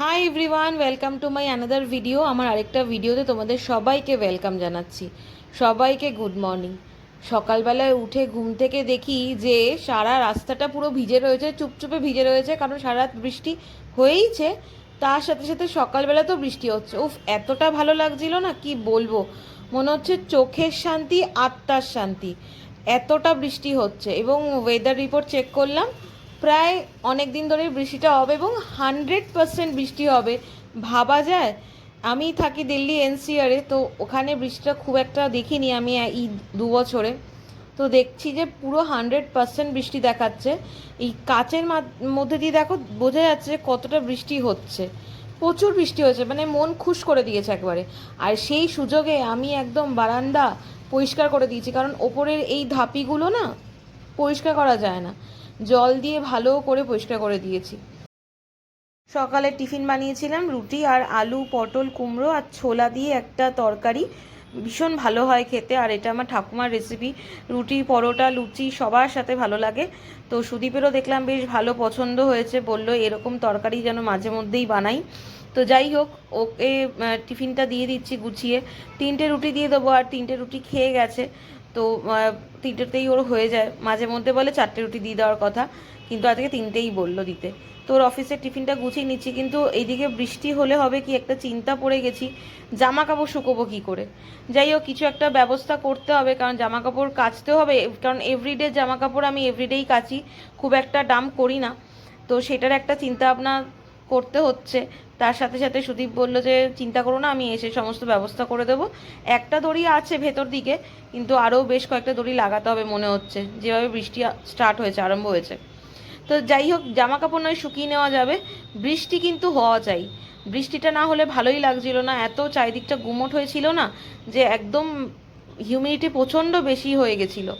Hi everyone, welcome to my another video. আমার আরেকটা ভিডিওতে তোমাদের সবাইকে ওয়েলকাম জানাচ্ছি। সবাইকে গুড মর্নিং। সকালবেলায় উঠে ঘুম থেকে দেখি যে সারা রাস্তাটা পুরো ভিজে রয়েছে, চুপচুপে ভিজে রয়েছে, কারণ সারা রাত বৃষ্টি হয়েইছে। তার সাথে সাথে সকালবেলা তো বৃষ্টি হচ্ছে। উফ, এতটা ভালো লাগছিল না, কি বলবো। মনে হচ্ছে চোখের শান্তি, আত্মার শান্তি। এতটা বৃষ্টি হচ্ছে এবং ওয়েদার রিপোর্ট চেক করলাম, প্রায় অনেক দিন ধরে বৃষ্টিটা হবে এবং 100% বৃষ্টি হবে। ভাবা যায়? আমি থাকি দিল্লি এনসিআরে, তো ওখানে বৃষ্টিটা খুব একটা দেখিনি আমি এই 2 বছরে। তো দেখছি যে পুরো 100% বৃষ্টি দেখাচ্ছে। এই কাচের মধ্যে দিয়ে দেখো, বোঝা যাচ্ছে যে কতটা বৃষ্টি হচ্ছে। প্রচুর বৃষ্টি হয়েছে, মানে মন খুশ করে দিয়েছে একবারে। আর সেই সুযোগে আমি একদম বারান্দা পরিষ্কার করে দিয়েছি, কারণ ওপরের এই ধাপিগুলো না পরিষ্কার করা যায় না। জল দিয়ে ভালো করে পরিষ্কার করে দিয়েছি। সকালে টিফিন বানিয়েছিলাম রুটি আর আলু, পটল, কুমড়ো আর ছোলা দিয়ে একটা তরকারি। ভীষণ ভালো হয় খেতে, আর এটা আমার ঠাকুমার রেসিপি। রুটি, পরোটা, লুচি সবার সাথে ভালো লাগে। তো সুদীপেরও দেখলাম বেশ ভালো পছন্দ হয়েছে, বললো এরকম তরকারি যেন মাঝে মধ্যেই বানাই। তো যাই হোক, ওকে টিফিনটা দিয়ে দিচ্ছি গুছিয়ে। 3টে রুটি দিয়ে দেবো, আর 3টে রুটি খেয়ে গেছে। তো 3টেতেই ওর হয়ে যায়। মাঝে মধ্যে বলে 4টে রুটি দিয়ে দেওয়ার কথা, কিন্তু আজকে 3টেই বললো দিতে। তোর অফিসের টিফিনটা গুছিয়ে নিচ্ছি, কিন্তু এইদিকে বৃষ্টি হলে হবে কি একটা চিন্তা পড়ে গেছি, জামা কাপড় শুকোবো কী করে। যাই হোক, কিছু একটা ব্যবস্থা করতে হবে, কারণ জামা কাপড় কাচতে হবে, কারণ এভরিডে জামা কাপড় আমি এভরিডেই কাচি, খুব একটা ডাম্প করি না। তো সেটার একটা চিন্তা ভাবনা করতে হচ্ছে। তার সাথে সাথে সুদীপ বললো যে চিন্তা করো না, আমি এসে সমস্ত ব্যবস্থা করে দেবো। একটা দড়ি আছে ভেতর দিকে, কিন্তু আরও বেশ কয়েকটা দড়ি লাগাতে হবে মনে হচ্ছে, যেভাবে বৃষ্টি স্টার্ট হয়েছে, আরম্ভ হয়েছে। তো যাই হোক, জামা কাপড় নয় শুকিয়ে নেওয়া যাবে, বৃষ্টি কিন্তু হওয়া চাই। বৃষ্টিটা না হলে ভালোই লাগছিল না, এত চারিদিকটা গুমোট হয়েছিল না, যে একদম হিউমিডিটি প্রচণ্ড বেশি হয়ে গেছিলো।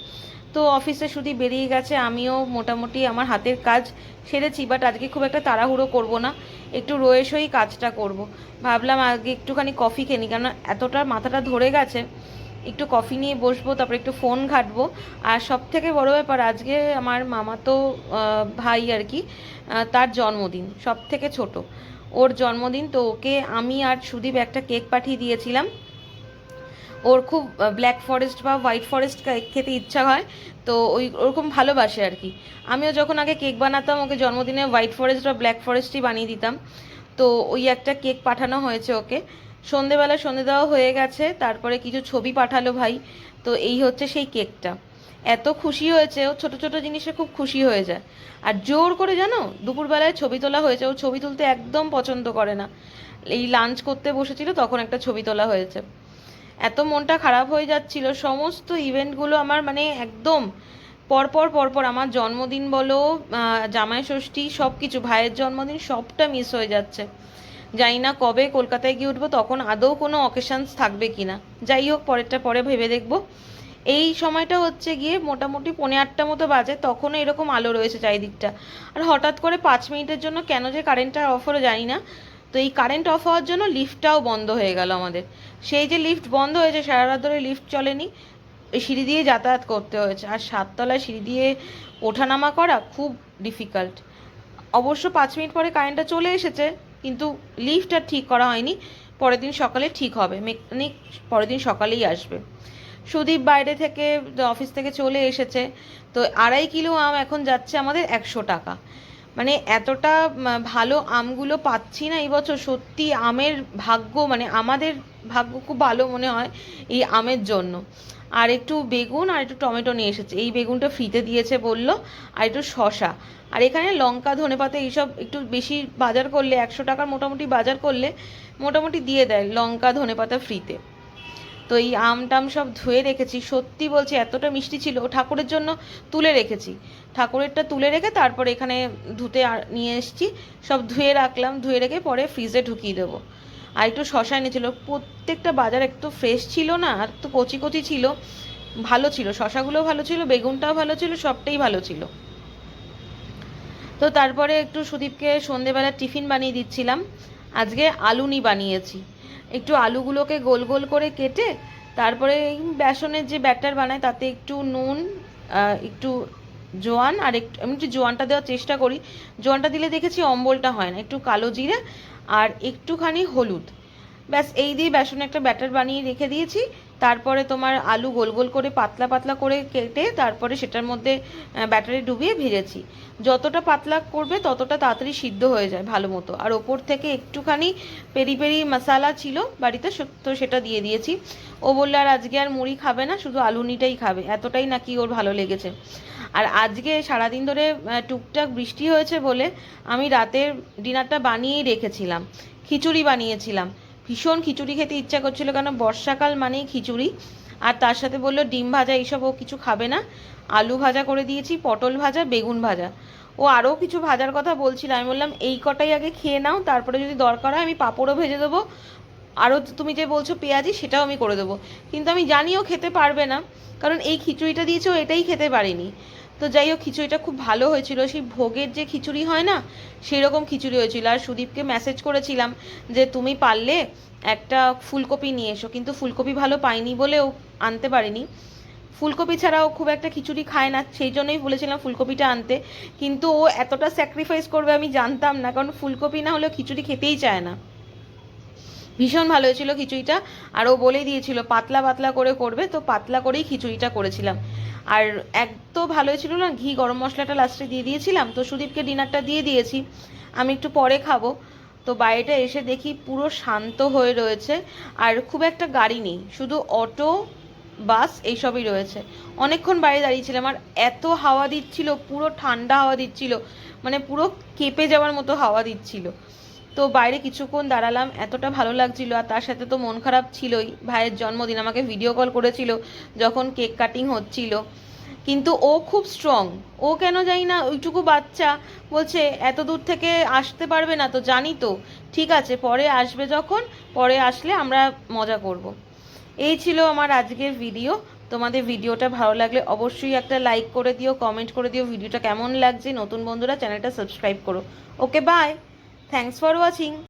তো অফিসে শুধু বেরিয়ে গেছে, আমিও মোটামুটি আমার হাতের কাজ সেরেছি, বাট আজকে খুব একটা তাড়াহুড়ো করব না, একটু রয়ে সই কাজটা করব। ভাবলাম আজকে একটুখানি কফি খেয়ে নিই, কেন এতটা মাথাটা ধরে গেছে। একটু কফি নিয়ে বসবো, তারপরে একটু ফোন ঘাঁটবো। আর সব থেকে বড়ো ব্যাপার, আজকে আমার মামাতো ভাই আর কি, তার জন্মদিন, সব থেকে ছোট, ওর জন্মদিন। তো ওকে আমি আর সুদীপ একটা কেক পাঠিয়ে দিয়েছিলাম। ওর খুব ব্ল্যাক ফরেস্ট বা হোয়াইট ফরেস্ট খেতে ইচ্ছা হয়, তো ওরকম ভালোবাসে আর কি। আমিও যখন আগে কেক বানাতাম, ওকে জন্মদিনে হোয়াইট ফরেস্ট বা ব্ল্যাক ফরেস্টই বানিয়ে দিতাম। তো ওই একটা কেক পাঠানো হয়েছে ওকে। সন্ধেবেলা সন্ধে দেওয়া হয়ে গেছে, তারপরে কিছু ছবি পাঠালো ভাই। তো এই হচ্ছে সেই কেকটা। এত খুশি হয়েছে, ও ছোটো ছোটো জিনিসে খুব খুশি হয়ে যায়। আর জোর করে জানো, দুপুরবেলায় ছবি তোলা হয়েছে, ও ছবি তুলতে একদম পছন্দ করে না। এই লাঞ্চ করতে বসেছিল, তখন একটা ছবি তোলা হয়েছে। এত মনটা খারাপ হয়ে যাচ্ছিল, সমস্ত ইভেন্টগুলো আমার মানে একদম পরপর পরপর, আমার জন্মদিন বলো, জামাই ষষ্ঠী, সব কিছু, ভাইয়ের জন্মদিন, সবটা মিস হয়ে যাচ্ছে। জানি না কবে কলকাতায় গিয়ে উঠবো, তখন আদৌ কোনো অকেশানস থাকবে কি না। যাই হোক, পরেরটা পরে ভেবে দেখবো। এই সময়টা হচ্ছে গিয়ে মোটামুটি 8:45 মতো বাজে, তখনও এরকম আলো রয়েছে চারিদিকটা। আর হঠাৎ করে 5 মিনিটের জন্য কেন যে কারেন্টটা অফ হলো জানি না। তো এই কারেন্ট অফ হওয়ার জন্য লিফটটাও বন্ধ হয়ে গেল আমাদের। সেই যে লিফট বন্ধ হয়েছে, সারা রাত ধরে লিফট চলেনি, এই সিঁড়ি দিয়ে যাতায়াত করতে হয়েছে। আর 7তলায় সিঁড়ি দিয়ে ওঠানামা করা খুব ডিফিকাল্ট। অবশ্য 5 মিনিট পরে কারেন্টটা চলে এসেছে, কিন্তু লিফট আর ঠিক করা হয়নি। পরের দিন সকালে ঠিক হবে, মেকানিক পরের দিন সকালেই আসবে। সুদীপ বাইরে থেকে, অফিস থেকে চলে এসেছে। তো 2.5 কিলো আম এখন যাচ্ছে আমাদের 100 টাকা। মানে এতটা ভালো আমগুলো পাচ্ছি না এই বছর, সত্যি আমের ভাগ্য, মানে আমাদের ভাগ্য খুব ভালো মনে হয় এই আমের জন্য। আর একটু বেগুন আর একটু টমেটো নিয়ে এসেছে, এই বেগুনটা ফ্রিতে দিয়েছে বললো। আর একটু শশা। আর এখানে লঙ্কা, ধনেপাতা এইসব একটু বেশি বাজার করলে, 100 টাকার মোটামুটি বাজার করলে মোটামুটি দিয়ে দেয় লঙ্কা ধনেপাতা ফ্রিতে। তো এই আম টাম সব ধুয়ে রেখেছি, সত্যি বলছি এতটা মিষ্টি ছিল। ঠাকুরের জন্য তুলে রেখেছি, ঠাকুরেরটা তুলে রেখে তারপর এখানে ধুতে নিয়ে এসেছি। সব ধুয়ে রাখলাম, ধুয়ে রেখে পরে ফ্রিজে ঢুকিয়ে দেবো। আর একটু শশা এনেছিল, প্রত্যেকটা বাজার একটু ফ্রেশ ছিল না, আর একটু কচি কচি ছিল, ভালো ছিল, শশাগুলোও ভালো ছিল, বেগুনটাও ভালো ছিল, সবটাই ভালো ছিল। তো তারপরে একটু সুদীপকে সন্ধেবেলা টিফিন বানিয়ে দিচ্ছিলাম। আজকে আলুনি বানিয়েছি। একটু আলুগুলোকে গোল গোল করে কেটে, তারপরে বেসনের যে ব্যাটার বানায় তাতে একটু নুন, একটু জোয়ান আর একটু, আমি একটু জোয়ানটা দেওয়ার চেষ্টা করি, জোয়ানটা দিলে দেখেছি অম্বলটা হয় না, একটু কালো জিরে আর একটুখানি হলুদ, ব্যাস এই দিয়ে বেসনে একটা ব্যাটার বানিয়ে রেখে দিয়েছি। তারপরে তোমার আলু গোল গোল করে পাতলা পাতলা করে কেটে তারপরে সেটার মধ্যে ব্যাটারে ডুবিয়ে ভেজেছি। যতটা পাতলা করবে ততটা তাড়াতাড়ি সিদ্ধ হয়ে যায় ভালো মতো। আর ওপর থেকে একটুখানি পেরি পেরি মশালা ছিল বাড়িতে, তো সেটা দিয়ে দিয়েছি। ও বললো আর আজকে আর মুড়ি খাবে না, শুধু আলুনিটাই খাবে, এতটাই নাকি ওর ভালো লেগেছে। আর আজকে সারাদিন ধরে টুকটাক বৃষ্টি হয়েছে বলে আমি রাতের ডিনারটা বানিয়েই রেখেছিলাম, খিচুড়ি বানিয়েছিলাম। ভীষণ খিচুড়ি খেতে ইচ্ছা করছিল, কেন বর্ষাকাল মানেই খিচুড়ি। আর তার সাথে বললো ডিম ভাজা এইসব ও কিছু খাবে না, আলু ভাজা করে দিয়েছি, পটল ভাজা, বেগুন ভাজা। ও আরও কিছু ভাজার কথা বলছিল, আমি বললাম এই কটাই আগে খেয়ে নাও, তারপরে যদি দরকার হয় আমি পাঁপড়ও ভেজে দেবো, আরও তুমি যে বলছো পেঁয়াজি সেটাও আমি করে দেবো। কিন্তু আমি জানিও খেতে পারবে না, কারণ এই খিচুড়িটা দিয়েছে ও এটাই খেতে পারেনি। তো যাই হোক, খিচুড়িটা খুব ভালো হয়েছিল, সেই ভোগের যে খিচুড়ি হয় না সেই রকম খিচুড়ি হয়েছিল। আর সুদীপকে মেসেজ করেছিলাম যে তুমি পারলে একটা ফুলকপি নিয়ে এসো, কিন্তু ফুলকপি ভালো পাইনি বলে ও আনতে পারিনি। ফুলকপি ছাড়াও খুব একটা খিচুড়ি খায় না, সেই জন্যই বলেছিলাম ফুলকপিটা আনতে, কিন্তু ও এতটা স্যাক্রিফাইস করবে আমি জানতাম না, কারণ ফুলকপি না হলেও খিচুড়ি খেতেই চায় না। ভীষণ ভালো হয়েছিল খিচুড়িটা, আর ও বলেই দিয়েছিল পাতলা পাতলা করে করবে, তো পাতলা করেই খিচুড়িটা করেছিলাম। আর এত ভালো হয়েছিল না, ঘি গরম মশলাটা লাস্টে দিয়ে দিয়েছিলাম। তো সুদীপকে ডিনারটা দিয়ে দিয়েছি, আমি একটু পরে খাবো। তো বাইরেটা এসে দেখি পুরো শান্ত হয়ে রয়েছে, আর খুব একটা গাড়ি নেই, শুধু অটো বাস এইসবই রয়েছে। অনেকক্ষণ বাইরে দাঁড়িয়েছিলাম, আর এত হাওয়া দিচ্ছিল, পুরো ঠান্ডা হাওয়া দিচ্ছিল, মানে পুরো কেঁপে যাওয়ার মতো হাওয়া দিচ্ছিল। তো বাইরে কিছুক্ষণ দাঁড়ালাম, এতটা ভালো লাগছিল। আর তার সাথে তো মন খারাপ ছিলই, ভাইয়ের জন্মদিন, আমাকে ভিডিও কল করেছিল যখন কেক কাটিং হচ্ছিল। কিন্তু ও খুব স্ট্রং, ও কেন জানি না, ওইটুকু বাচ্চা বলছে এত দূর থেকে আসতে পারবে না, তো জানি তো, ঠিক আছে পরে আসবে, যখন পরে আসলে আমরা মজা করব। এই ছিল আমার আজকের ভিডিও। তোমাদের ভিডিওটা ভালো লাগলে অবশ্যই একটা লাইক করে দিও, কমেন্ট করে দিও ভিডিওটা কেমন লাগছে। নতুন বন্ধুরা চ্যানেলটা সাবস্ক্রাইব করো। Okay bye, thanks for watching.